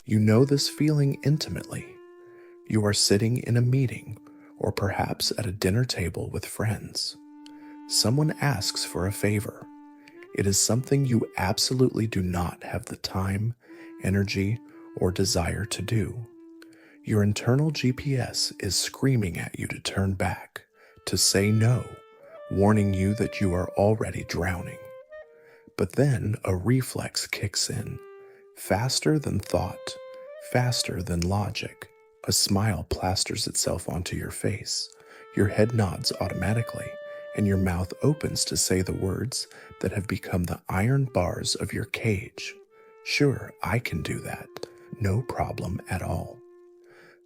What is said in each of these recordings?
You know this feeling intimately. You are sitting in a meeting or perhaps at a dinner table with friends. Someone asks for a favor. It is something you absolutely do not have the time, energy, or desire to do. Your internal GPS is screaming at you to turn back, to say no, warning you that you are already drowning. But then a reflex kicks in, faster than thought, faster than logic. A smile plasters itself onto your face. Your head nods automatically, and your mouth opens to say the words that have become the iron bars of your cage. Sure, I can do that. No problem at all.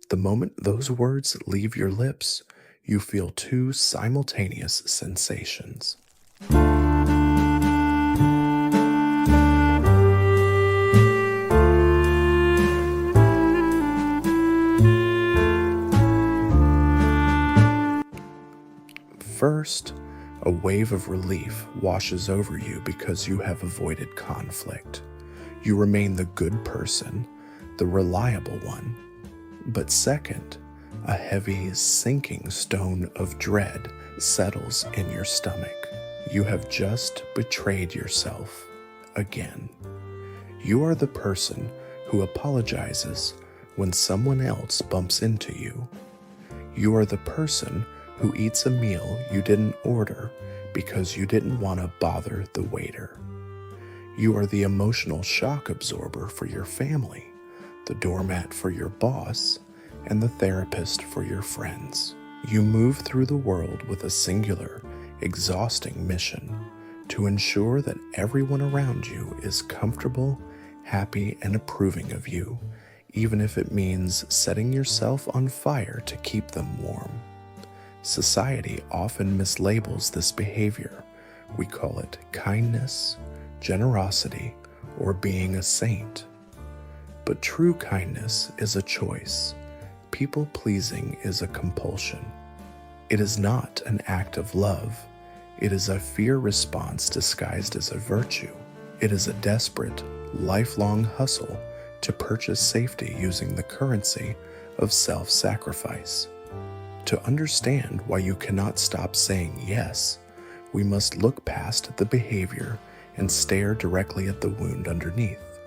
The moment those words leave your lips, you feel two simultaneous sensations. First, a wave of relief washes over you because you have avoided conflict. You remain the good person, the reliable one. But second, a heavy, sinking stone of dread settles in your stomach. You have just betrayed yourself again. You are the person who apologizes when someone else bumps into you. You are the person who eats a meal you didn't order because you didn't want to bother the waiter. You are the emotional shock absorber for your family, the doormat for your boss, and the therapist for your friends. You move through the world with a singular, exhausting mission to ensure that everyone around you is comfortable, happy, and approving of you, even if it means setting yourself on fire to keep them warm. Society often mislabels this behavior. We call it kindness, generosity, or being a saint. But true kindness is a choice. People-pleasing is a compulsion. It is not an act of love. It is a fear response disguised as a virtue. It is a desperate, lifelong hustle to purchase safety using the currency of self-sacrifice. To understand why you cannot stop saying yes, we must look past the behavior and stare directly at the wound underneath.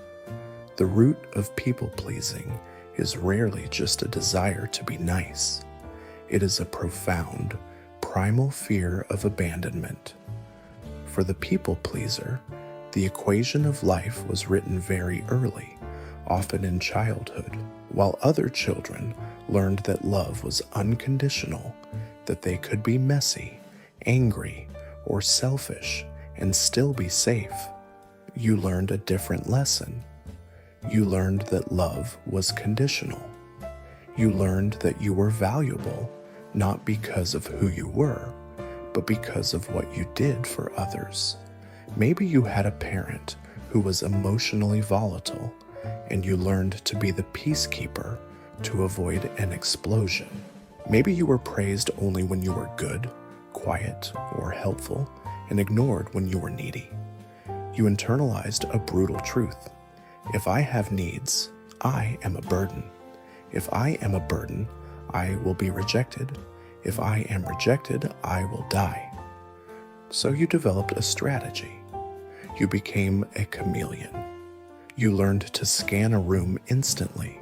The root of people-pleasing is rarely just a desire to be nice. It is a profound, primal fear of abandonment. For the people-pleaser, the equation of life was written very early, often in childhood, while other children learned that love was unconditional, that they could be messy, angry, or selfish and still be safe. You learned a different lesson. You learned that love was conditional. You learned that you were valuable, not because of who you were, but because of what you did for others. Maybe you had a parent who was emotionally volatile, and you learned to be the peacekeeper to avoid an explosion. Maybe you were praised only when you were good, quiet, or helpful, and ignored when you were needy. You internalized a brutal truth. If I have needs, I am a burden. If I am a burden, I will be rejected. If I am rejected, I will die. So you developed a strategy. You became a chameleon. You learned to scan a room instantly,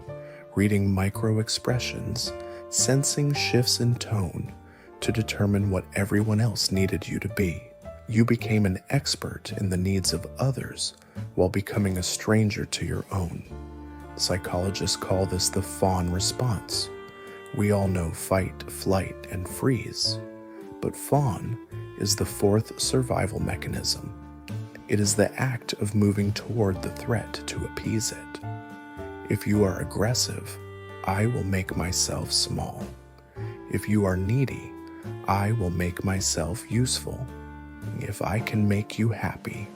reading micro-expressions, sensing shifts in tone to determine what everyone else needed you to be. You became an expert in the needs of others while becoming a stranger to your own. Psychologists call this the fawn response. We all know fight, flight, and freeze, but fawn is the fourth survival mechanism. It is the act of moving toward the threat to appease it. If you are aggressive, I will make myself small. If you are needy, I will make myself useful. If I can make you happy,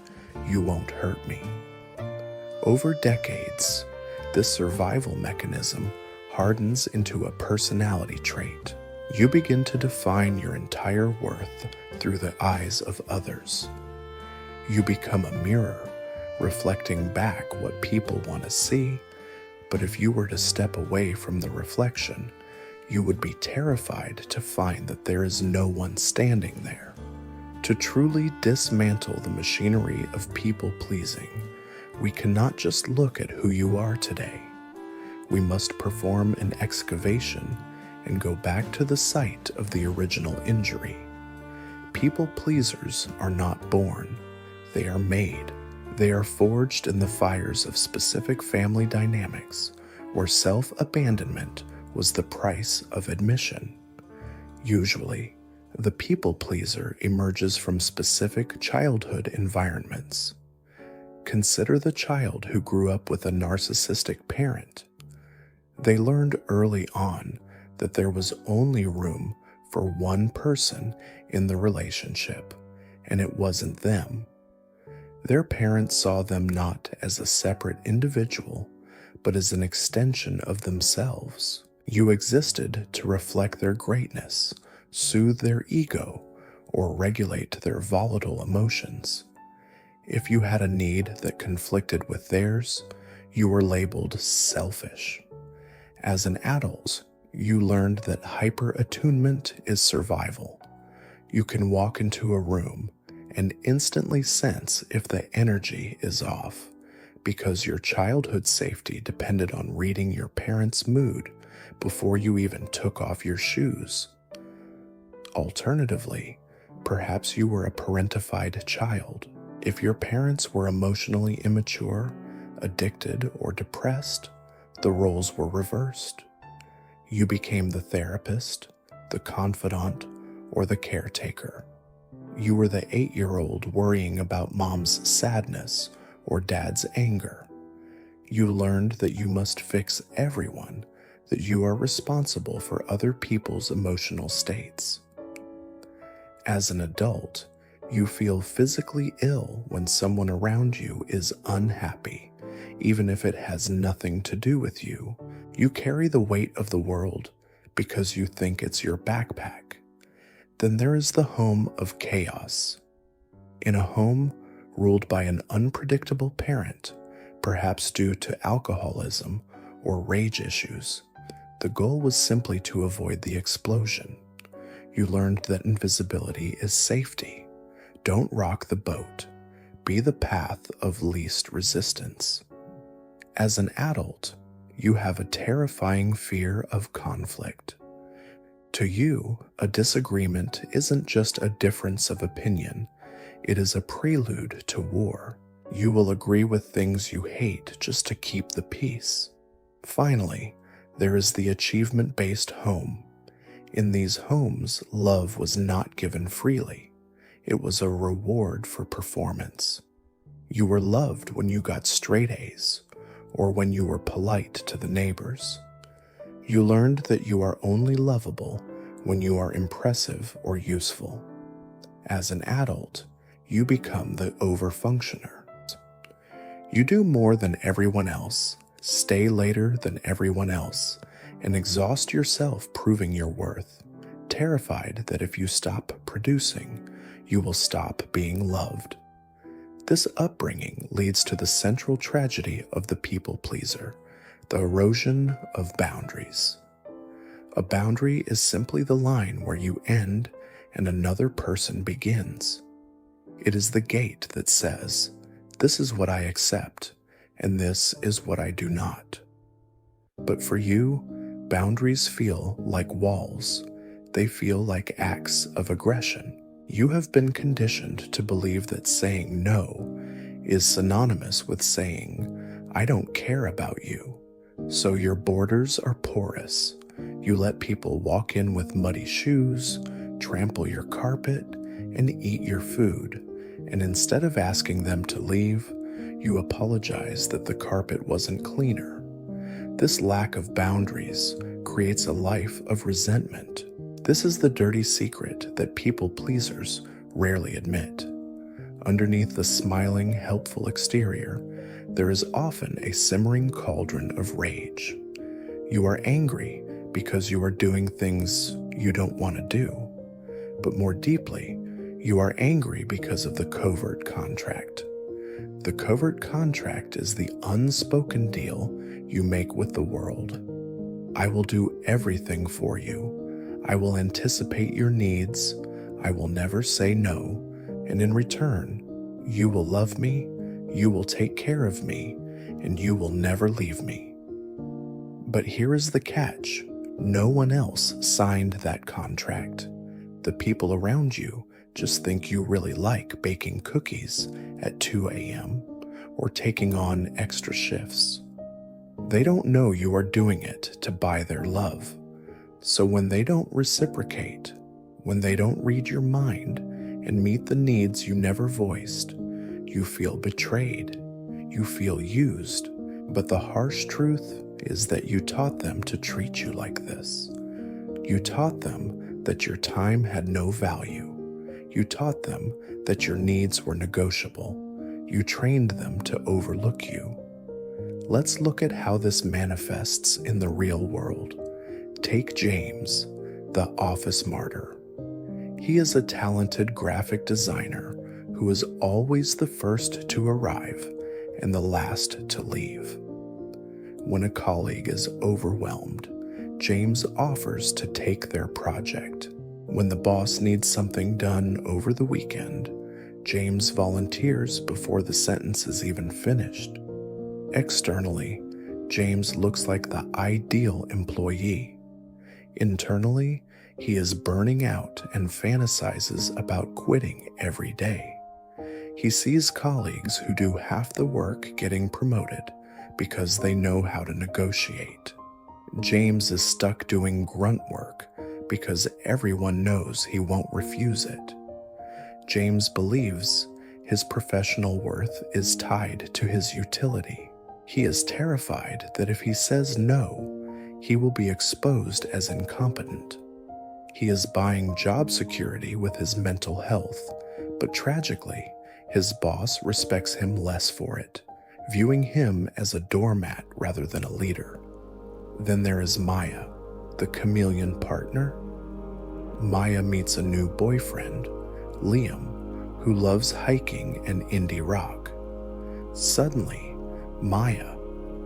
you won't hurt me. Over decades, this survival mechanism hardens into a personality trait. You begin to define your entire worth through the eyes of others. You become a mirror, reflecting back what people want to see, But if you were to step away from the reflection, you would be terrified to find that there is no one standing there. To truly dismantle the machinery of people-pleasing, we cannot just look at who you are today. We must perform an excavation and go back to the site of the original injury. People-pleasers are not born, they are made. They are forged in the fires of specific family dynamics, where self-abandonment was the price of admission. Usually, the people-pleaser emerges from specific childhood environments. Consider the child who grew up with a narcissistic parent. They learned early on that there was only room for one person in the relationship, and it wasn't them. Their parents saw them not as a separate individual, but as an extension of themselves. You existed to reflect their greatness, soothe their ego, or regulate their volatile emotions. If you had a need that conflicted with theirs, you were labeled selfish. As an adult, you learned that hyper-attunement is survival. You can walk into a room and instantly sense if the energy is off, because your childhood safety depended on reading your parents' mood before you even took off your shoes. Alternatively, perhaps you were a parentified child. If your parents were emotionally immature, addicted, or depressed, the roles were reversed. You became the therapist, the confidant, or the caretaker. You were the 8-year-old worrying about mom's sadness or dad's anger. You learned that you must fix everyone, that you are responsible for other people's emotional states. As an adult, you feel physically ill when someone around you is unhappy, even if it has nothing to do with you. You carry the weight of the world because you think it's your backpack. Then there is the home of chaos. In a home ruled by an unpredictable parent, perhaps due to alcoholism or rage issues, the goal was simply to avoid the explosion. You learned that invisibility is safety. Don't rock the boat. Be the path of least resistance. As an adult, you have a terrifying fear of conflict. To you, a disagreement isn't just a difference of opinion, it is a prelude to war. You will agree with things you hate just to keep the peace. Finally, there is the achievement-based home. In these homes, love was not given freely. It was a reward for performance. You were loved when you got straight A's, or when you were polite to the neighbors. You learned that you are only lovable when you are impressive or useful. As an adult, you become the overfunctioner. You do more than everyone else, stay later than everyone else, and exhaust yourself proving your worth, terrified that if you stop producing, you will stop being loved. This upbringing leads to the central tragedy of the people-pleaser, the erosion of boundaries. A boundary is simply the line where you end and another person begins. It is the gate that says, "This is what I accept, and this is what I do not." But for you, boundaries feel like walls. They feel like acts of aggression. You have been conditioned to believe that saying no is synonymous with saying, "I don't care about you." So your borders are porous. You let people walk in with muddy shoes, trample your carpet, and eat your food. And instead of asking them to leave, you apologize that the carpet wasn't cleaner. This lack of boundaries creates a life of resentment. This is the dirty secret that people-pleasers rarely admit. Underneath the smiling, helpful exterior, there is often a simmering cauldron of rage. You are angry because you are doing things you don't want to do. But more deeply, you are angry because of the covert contract. The covert contract is the unspoken deal you make with the world. I will do everything for you. I will anticipate your needs. I will never say no. And in return, you will love me, you will take care of me, and you will never leave me. But here is the catch. No one else signed that contract. The people around you just think you really like baking cookies at 2 a.m. or taking on extra shifts. They don't know you are doing it to buy their love. So when they don't reciprocate, when they don't read your mind and meet the needs you never voiced, you feel betrayed. You feel used. But the harsh truth is that you taught them to treat you like this. You taught them that your time had no value. You taught them that your needs were negotiable. You trained them to overlook you. Let's look at how this manifests in the real world. Take James, the office martyr. He is a talented graphic designer who is always the first to arrive and the last to leave. When a colleague is overwhelmed, James offers to take their project. When the boss needs something done over the weekend, James volunteers before the sentence is even finished. Externally, James looks like the ideal employee. Internally, he is burning out and fantasizes about quitting every day. He sees colleagues who do half the work getting promoted because they know how to negotiate. James is stuck doing grunt work because everyone knows he won't refuse it. James believes his professional worth is tied to his utility. He is terrified that if he says no, he will be exposed as incompetent. He is buying job security with his mental health, but tragically, his boss respects him less for it, viewing him as a doormat rather than a leader. Then there is Maya, the chameleon partner. Maya meets a new boyfriend, Liam, who loves hiking and indie rock. Suddenly, Maya,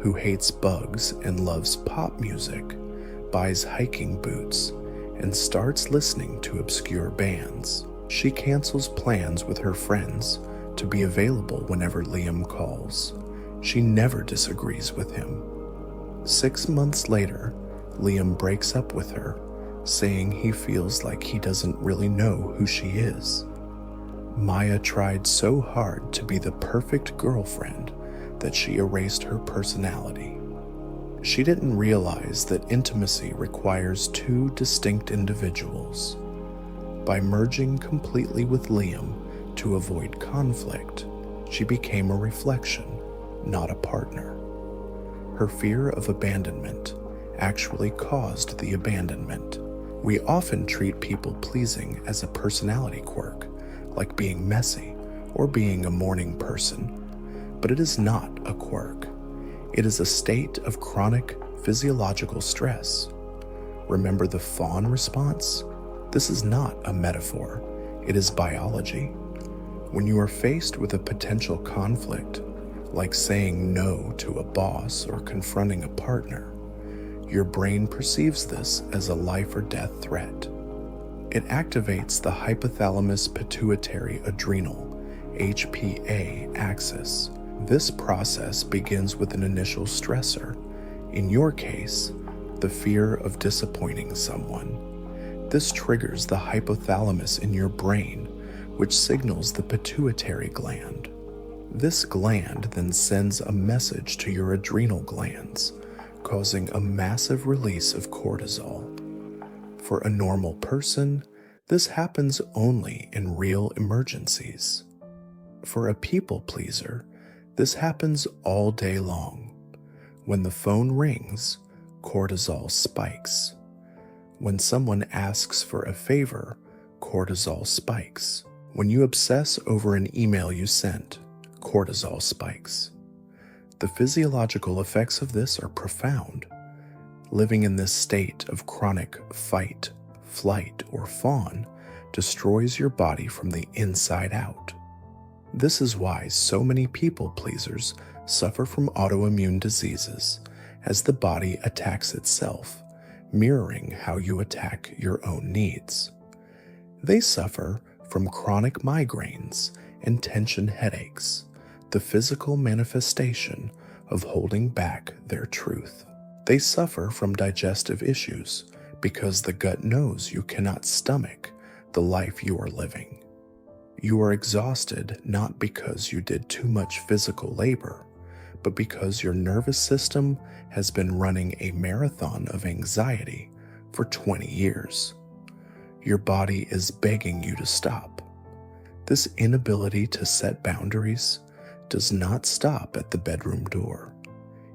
who hates bugs and loves pop music, buys hiking boots and starts listening to obscure bands. She cancels plans with her friends to be available whenever Liam calls. She never disagrees with him. 6 months later, Liam breaks up with her, saying he feels like he doesn't really know who she is. Maya tried so hard to be the perfect girlfriend that she erased her personality. She didn't realize that intimacy requires two distinct individuals. By merging completely with Liam to avoid conflict, she became a reflection, not a partner. Her fear of abandonment actually caused the abandonment. We often treat people pleasing as a personality quirk, like being messy or being a morning person, but it is not a quirk. It is a state of chronic physiological stress. Remember the fawn response? This is not a metaphor. It is biology. When you are faced with a potential conflict, like saying no to a boss or confronting a partner, your brain perceives this as a life or death threat. It activates the hypothalamus pituitary adrenal HPA axis. This process begins with an initial stressor, in your case, the fear of disappointing someone. This triggers the hypothalamus in your brain, which signals the pituitary gland. This gland then sends a message to your adrenal glands, causing a massive release of cortisol. For a normal person, this happens only in real emergencies. For a people pleaser, this happens all day long. When the phone rings, cortisol spikes. When someone asks for a favor, cortisol spikes. When you obsess over an email you sent, cortisol spikes. The physiological effects of this are profound. Living in this state of chronic fight, flight, or fawn destroys your body from the inside out. This is why so many people pleasers suffer from autoimmune diseases, as the body attacks itself, mirroring how you attack your own needs. They suffer from chronic migraines and tension headaches, the physical manifestation of holding back their truth. They suffer from digestive issues because the gut knows you cannot stomach the life you are living. You are exhausted not because you did too much physical labor, but because your nervous system has been running a marathon of anxiety for 20 years. Your body is begging you to stop. This inability to set boundaries does not stop at the bedroom door.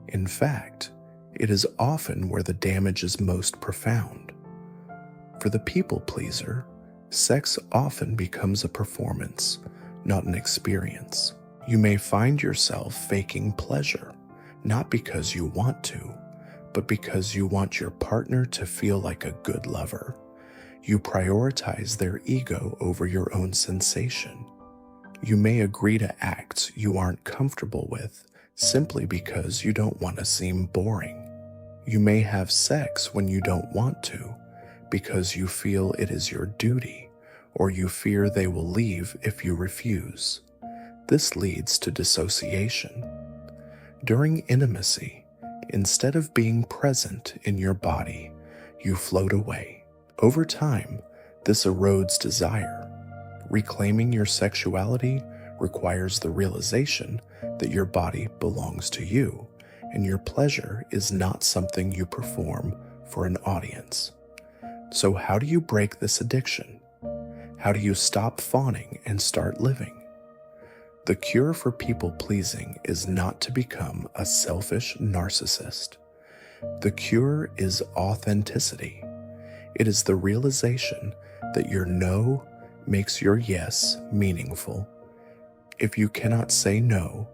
In fact, it is often where the damage is most profound. For the people pleaser, sex often becomes a performance, not an experience. You may find yourself faking pleasure, not because you want to, but because you want your partner to feel like a good lover. You prioritize their ego over your own sensation. You may agree to acts you aren't comfortable with simply because you don't want to seem boring. You may have sex when you don't want to because you feel it is your duty, or you fear they will leave if you refuse. This leads to dissociation. During intimacy, instead of being present in your body, you float away. Over time, this erodes desire. Reclaiming your sexuality requires the realization that your body belongs to you, and your pleasure is not something you perform for an audience. So how do you break this addiction? How do you stop fawning and start living? The cure for people pleasing is not to become a selfish narcissist. The cure is authenticity. It is the realization that your no makes your yes meaningful. If you cannot say no,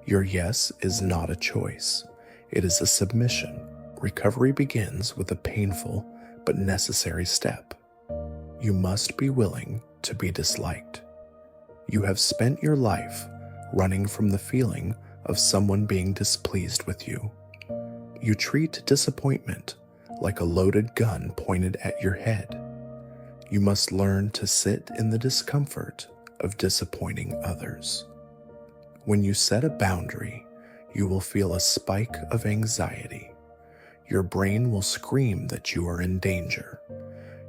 your yes is not a choice. It is a submission. Recovery begins with a painful but necessary step. You must be willing to be disliked. You have spent your life running from the feeling of someone being displeased with you. You treat disappointment like a loaded gun pointed at your head. You must learn to sit in the discomfort of disappointing others. When you set a boundary, you will feel a spike of anxiety. Your brain will scream that you are in danger.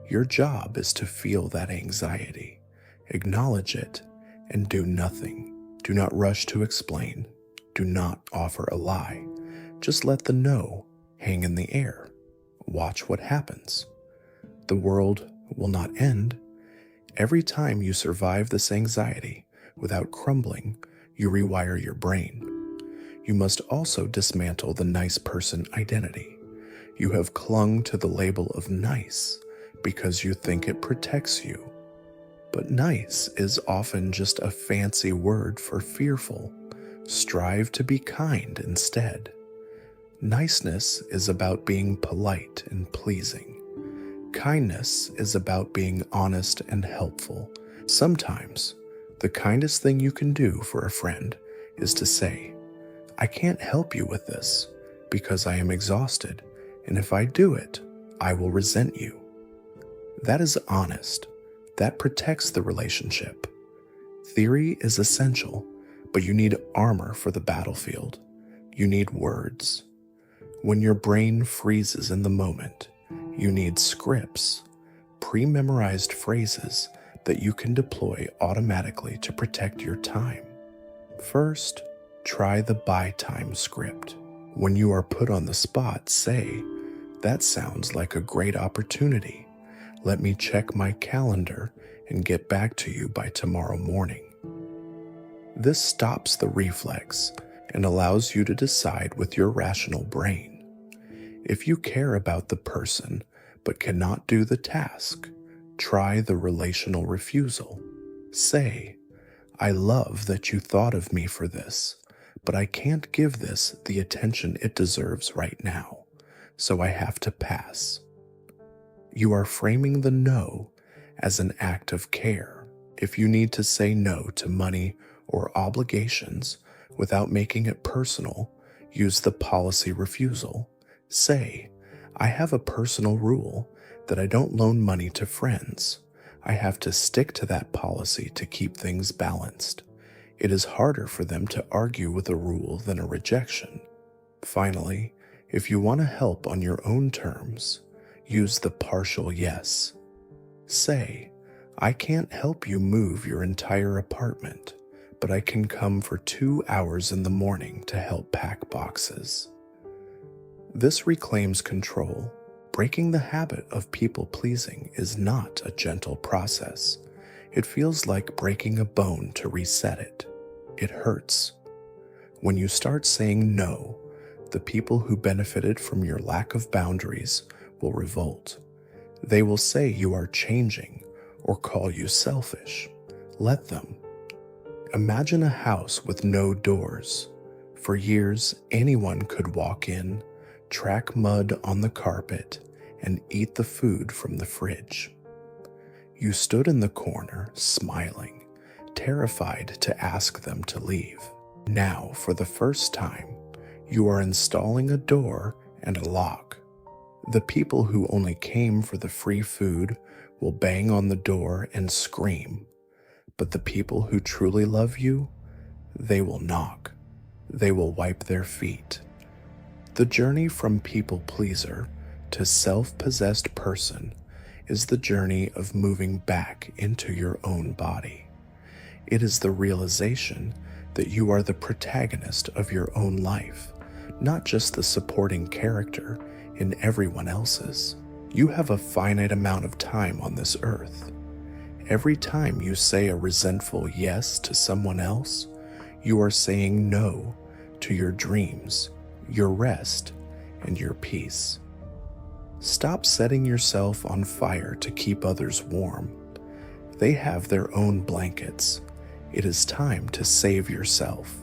Your job is to feel that anxiety, acknowledge it, and do nothing. Do not rush to explain. Do not offer a lie. Just let the no hang in the air. Watch what happens. The world will not end. Every time you survive this anxiety without crumbling, you rewire your brain. You must also dismantle the nice person identity. You have clung to the label of nice because you think it protects you. But nice is often just a fancy word for fearful. Strive to be kind instead. Niceness is about being polite and pleasing. Kindness is about being honest and helpful. Sometimes, the kindest thing you can do for a friend is to say, "I can't help you with this because I am exhausted, and if I do it, I will resent you." That is honest. That protects the relationship. Theory is essential, but you need armor for the battlefield. You need words. When your brain freezes in the moment, you need scripts, pre-memorized phrases that you can deploy automatically to protect your time. First, try the buy time script. When you are put on the spot, say, "That sounds like a great opportunity. Let me check my calendar and get back to you by tomorrow morning." This stops the reflex and allows you to decide with your rational brain. If you care about the person but cannot do the task, try the relational refusal. Say, "I love that you thought of me for this, but I can't give this the attention it deserves right now, so I have to pass." You are framing the no as an act of care. If you need to say no to money or obligations without making it personal, use the policy refusal. Say, I have a personal rule that I don't loan money to friends. I have to stick to that policy to keep things balanced. It is harder for them to argue with a rule than a rejection. Finally, if you want to help on your own terms, use the partial yes. Say, I can't help you move your entire apartment, but I can come for 2 hours in the morning to help pack boxes. This reclaims control. Breaking the habit of people-pleasing is not a gentle process. It feels like breaking a bone to reset it. It hurts. When you start saying no, the people who benefited from your lack of boundaries will revolt. They will say you are changing or call you selfish. Let them. Imagine a house with no doors. For years, anyone could walk in, track mud on the carpet, and eat the food from the fridge. You stood in the corner, smiling, terrified to ask them to leave. Now, for the first time, you are installing a door and a lock. The people who only came for the free food will bang on the door and scream. But the people who truly love you, they will knock. They will wipe their feet. The journey from people pleaser to self-possessed person is the journey of moving back into your own body. It is the realization that you are the protagonist of your own life, not just the supporting character in everyone else's. You have a finite amount of time on this earth. Every time you say a resentful yes to someone else, you are saying no to your dreams, your rest, and your peace. Stop setting yourself on fire to keep others warm. They have their own blankets. It is time to save yourself.